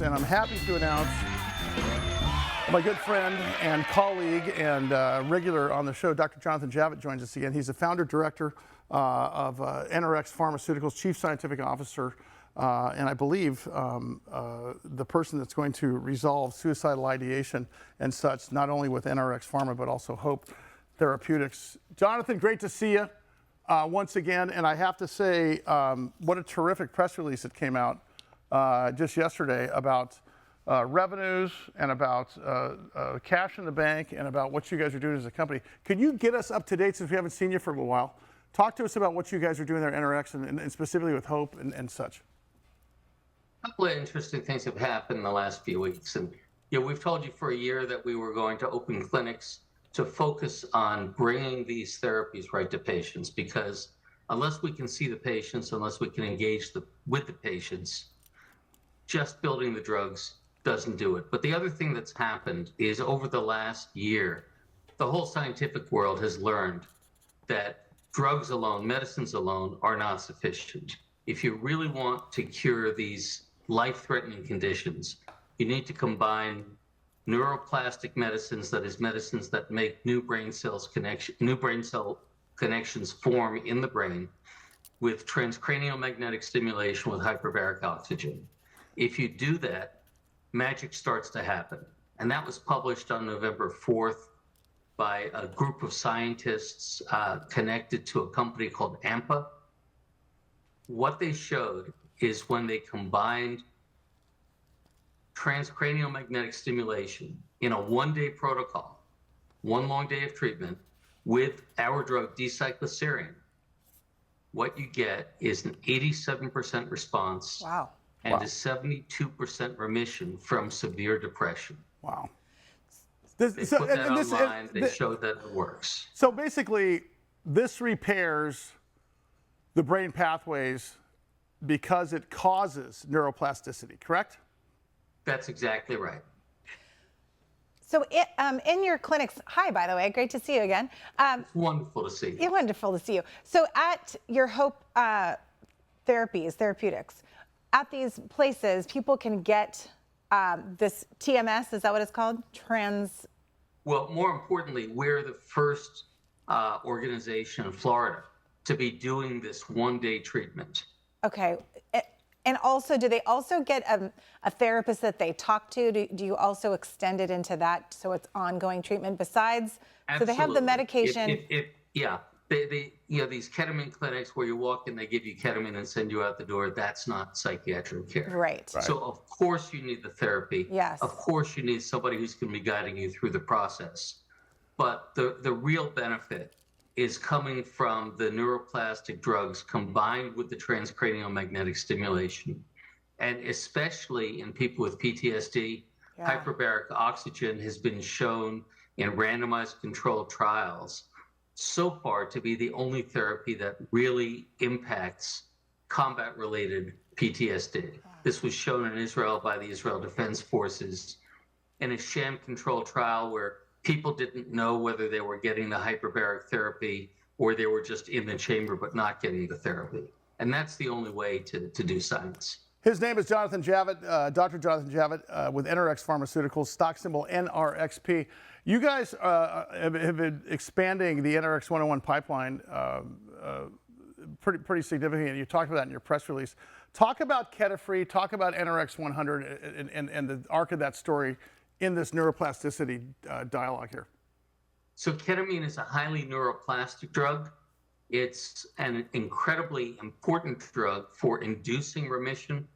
And I'm happy to announce my good friend and colleague and regular on the show, Dr. Jonathan Javitt, joins us again. He's the founder director of NRX Pharmaceuticals, chief scientific officer, and I believe the person that's going to resolve suicidal ideation and such, not only with NRX Pharma, but also Hope Therapeutics. Jonathan, great to see you once again. And I have to say, what a terrific press release that came out just yesterday about revenues and about cash in the bank and about what you guys are doing as a company. Could you get us up to date, since we haven't seen you for a little while? Talk to us about what you guys are doing there at NRX and specifically with Hope and such. A couple of interesting things have happened in the last few weeks. And we've told you for a year that we were going to open clinics to focus on bringing these therapies right to patients, because unless we can see the patients, unless we can engage with the patients, just building the drugs doesn't do it. But the other thing that's happened is over the last year, the whole scientific world has learned that drugs alone, medicines alone, are not sufficient. If you really want to cure these life-threatening conditions, you need to combine neuroplastic medicines, that is, medicines that make new brain cell connections form in the brain, with transcranial magnetic stimulation with hyperbaric oxygen. If you do that, magic starts to happen. And that was published on November 4th by a group of scientists connected to a company called AMPA. What they showed is when they combined transcranial magnetic stimulation in a one-day protocol, one long day of treatment, with our drug D-cycloserine, what you get is an 87% response. Wow. And a 72% remission from severe depression. Wow. They put that online. They showed that it works. So basically, this repairs the brain pathways because it causes neuroplasticity, correct? That's exactly right. So in your clinics, hi, by the way, great to see you again. It's wonderful to see you. Yeah, wonderful to see you. So at your Hope Therapeutics, at these places, people can get this TMS, is that what it's called? Well, more importantly, we're the first organization in Florida to be doing this one-day treatment. Okay. And also, do they also get a therapist that they talk to? Do you also extend it into that so it's ongoing treatment besides? Absolutely. So they have the medication. Yeah. These ketamine clinics where you walk in, they give you ketamine and send you out the door. That's not psychiatric care. Right. So of course you need the therapy. Yes. Of course you need somebody who's going to be guiding you through the process. But the real benefit is coming from the neuroplastic drugs combined with the transcranial magnetic stimulation. And especially in people with PTSD, hyperbaric oxygen has been shown in randomized controlled trials so far to be the only therapy that really impacts combat-related PTSD. This was shown in Israel by the Israel Defense Forces in a sham-controlled trial where people didn't know whether they were getting the hyperbaric therapy or they were just in the chamber but not getting the therapy. And that's the only way to do science. His name is Jonathan Javitt, Dr. Jonathan Javitt with NRX Pharmaceuticals, stock symbol NRXP. You guys have been expanding the NRX 101 pipeline pretty significantly. You talked about that in your press release. Talk about Ketafree, talk about NRX 100 and the arc of that story in this neuroplasticity dialogue here. So ketamine is a highly neuroplastic drug. It's an incredibly important drug for inducing remission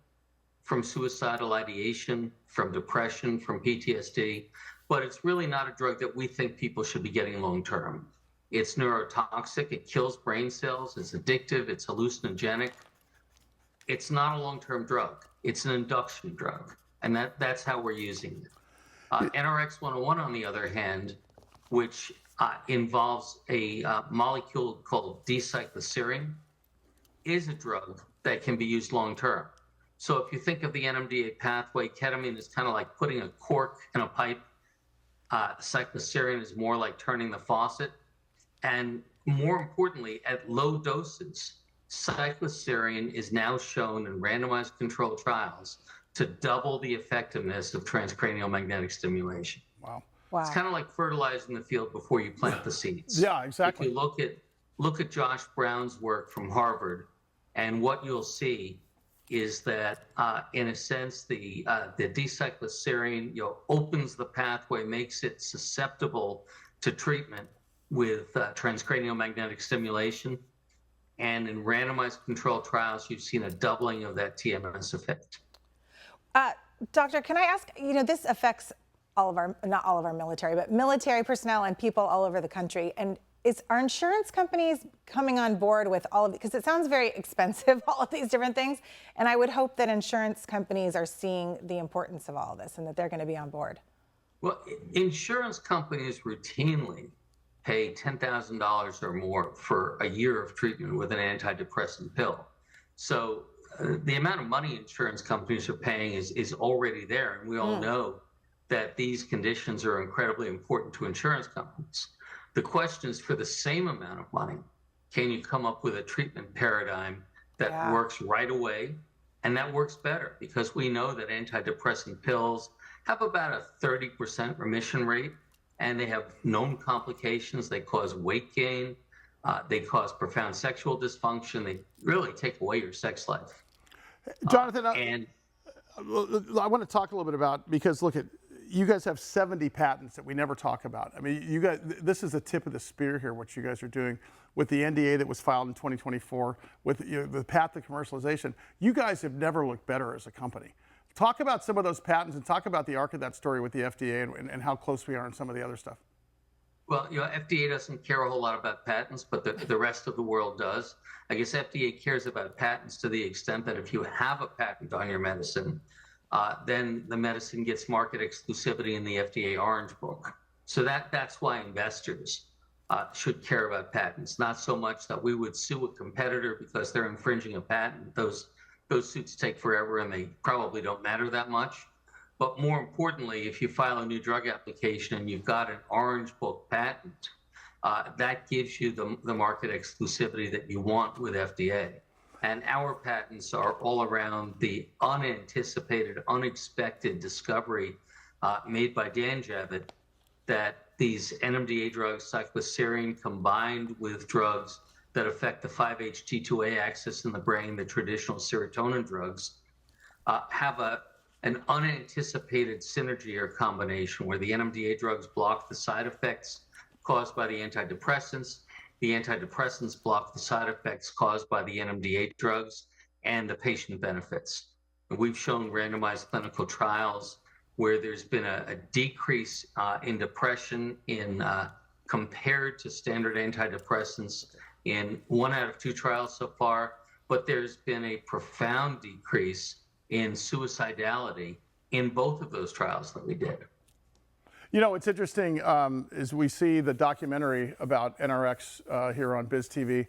from suicidal ideation, from depression, from PTSD, but it's really not a drug that we think people should be getting long-term. It's neurotoxic, it kills brain cells, it's addictive, it's hallucinogenic. It's not a long-term drug, it's an induction drug, and that's how we're using it. NRX 101, on the other hand, which involves a molecule called D-cycloserine, is a drug that can be used long-term. So if you think of the NMDA pathway, ketamine is kind of like putting a cork in a pipe. Cycloserine is more like turning the faucet. And more importantly, at low doses, cycloserine is now shown in randomized controlled trials to double the effectiveness of transcranial magnetic stimulation. Wow. Wow. It's kind of like fertilizing the field before you plant the seeds. Yeah, exactly. If you look at Josh Brown's work from Harvard, and what you'll see is that, in a sense, the D-cycloserine opens the pathway, makes it susceptible to treatment with transcranial magnetic stimulation. And in randomized controlled trials, you've seen a doubling of that TMS effect. Doctor, can I ask, this affects all of our, not all of our military, but military personnel and people all over the country. And are insurance companies coming on board with all of it? Because it sounds very expensive, all of these different things. And I would hope that insurance companies are seeing the importance of all of this and that they're going to be on board. Well, insurance companies routinely pay $10,000 or more for a year of treatment with an antidepressant pill. So the amount of money insurance companies are paying is already there. And we all know that these conditions are incredibly important to insurance companies. The question is, for the same amount of money, can you come up with a treatment paradigm that works right away and that works better? Because we know that antidepressant pills have about a 30% remission rate, and they have known complications. They cause weight gain. They cause profound sexual dysfunction. They really take away your sex life. Jonathan, And I want to talk a little bit about, because look, you guys have 70 patents that we never talk about. I mean, you guys, this is the tip of the spear here, what you guys are doing with the NDA that was filed in 2024, with the path to commercialization. You guys have never looked better as a company. Talk about some of those patents and talk about the arc of that story with the FDA and how close we are on some of the other stuff. Well, FDA doesn't care a whole lot about patents, but the rest of the world does. I guess FDA cares about patents to the extent that if you have a patent on your medicine, then the medicine gets market exclusivity in the FDA Orange Book. So that's why investors should care about patents, not so much that we would sue a competitor because they're infringing a patent. Those suits take forever and they probably don't matter that much. But more importantly, if you file a new drug application and you've got an Orange Book patent, that gives you the market exclusivity that you want with FDA. And our patents are all around the unanticipated, unexpected discovery made by Dan Javitt that these NMDA drugs, cycloserine, combined with drugs that affect the 5-HT2A axis in the brain, the traditional serotonin drugs, have an unanticipated synergy or combination where the NMDA drugs block the side effects caused by the antidepressants block the side effects caused by the NMDA drugs, and the patient benefits. And we've shown randomized clinical trials where there's been a decrease in depression compared to standard antidepressants in 1 out of 2 trials so far, but there's been a profound decrease in suicidality in both of those trials that we did. You know, what's interesting is we see the documentary about NRX here on Biz TV,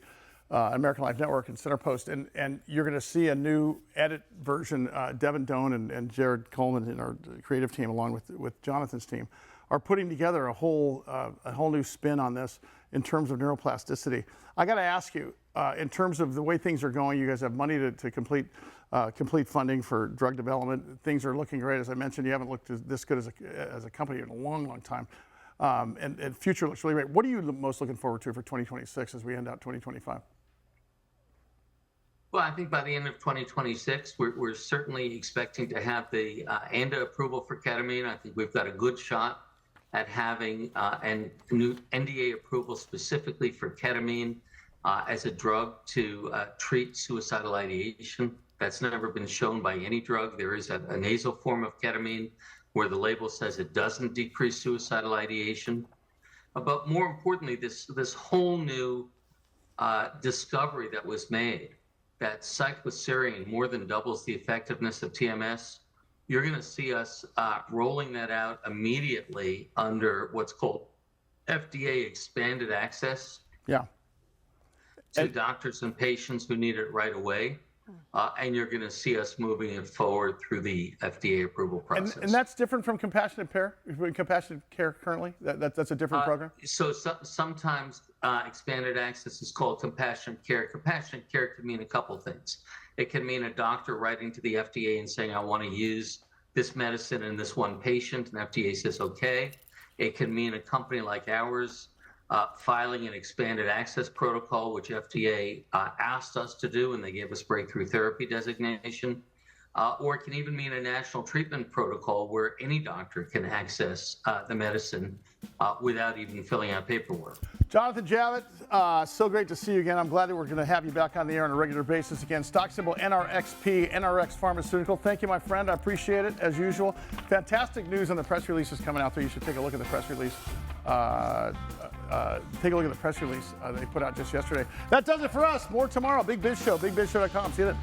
American Life Network, and Center Post, and you're going to see a new edit version. Devin Doan and Jared Coleman in our creative team, along with Jonathan's team, are putting together a whole new spin on this in terms of neuroplasticity. I got to ask you, in terms of the way things are going, you guys have money to complete funding for drug development. Things are looking great. As I mentioned, you haven't looked this good as a company in a long, long time. And future looks really great. What are you most looking forward to for 2026 as we end out 2025? Well, I think by the end of 2026, we're certainly expecting to have the ANDA approval for ketamine. I think we've got a good shot at having a new NDA approval specifically for ketamine as a drug to treat suicidal ideation. That's never been shown by any drug. There is a nasal form of ketamine where the label says it doesn't decrease suicidal ideation. But more importantly, this whole new discovery that was made, that cycloserine more than doubles the effectiveness of TMS, you're going to see us rolling that out immediately under what's called FDA expanded access to doctors and patients who need it right away. And you're going to see us moving it forward through the FDA approval process. And that's different from compassionate care currently? That's a different program? So sometimes expanded access is called compassionate care. Compassionate care could mean a couple things. It can mean a doctor writing to the FDA and saying, I want to use this medicine in this one patient, and FDA says, okay. It can mean a company like ours filing an expanded access protocol, which FDA asked us to do, and they gave us breakthrough therapy designation. Or it can even mean a national treatment protocol where any doctor can access the medicine without even filling out paperwork. Jonathan Javitt, so great to see you again. I'm glad that we're going to have you back on the air on a regular basis again. Stock symbol NRXP, NRX Pharmaceutical. Thank you, my friend. I appreciate it, as usual. Fantastic news on the press releases coming out there. You should take a look at the press release. Take a look at the press release they put out just yesterday. That does it for us. More tomorrow. Big Biz Show, bigbizshow.com. See you then.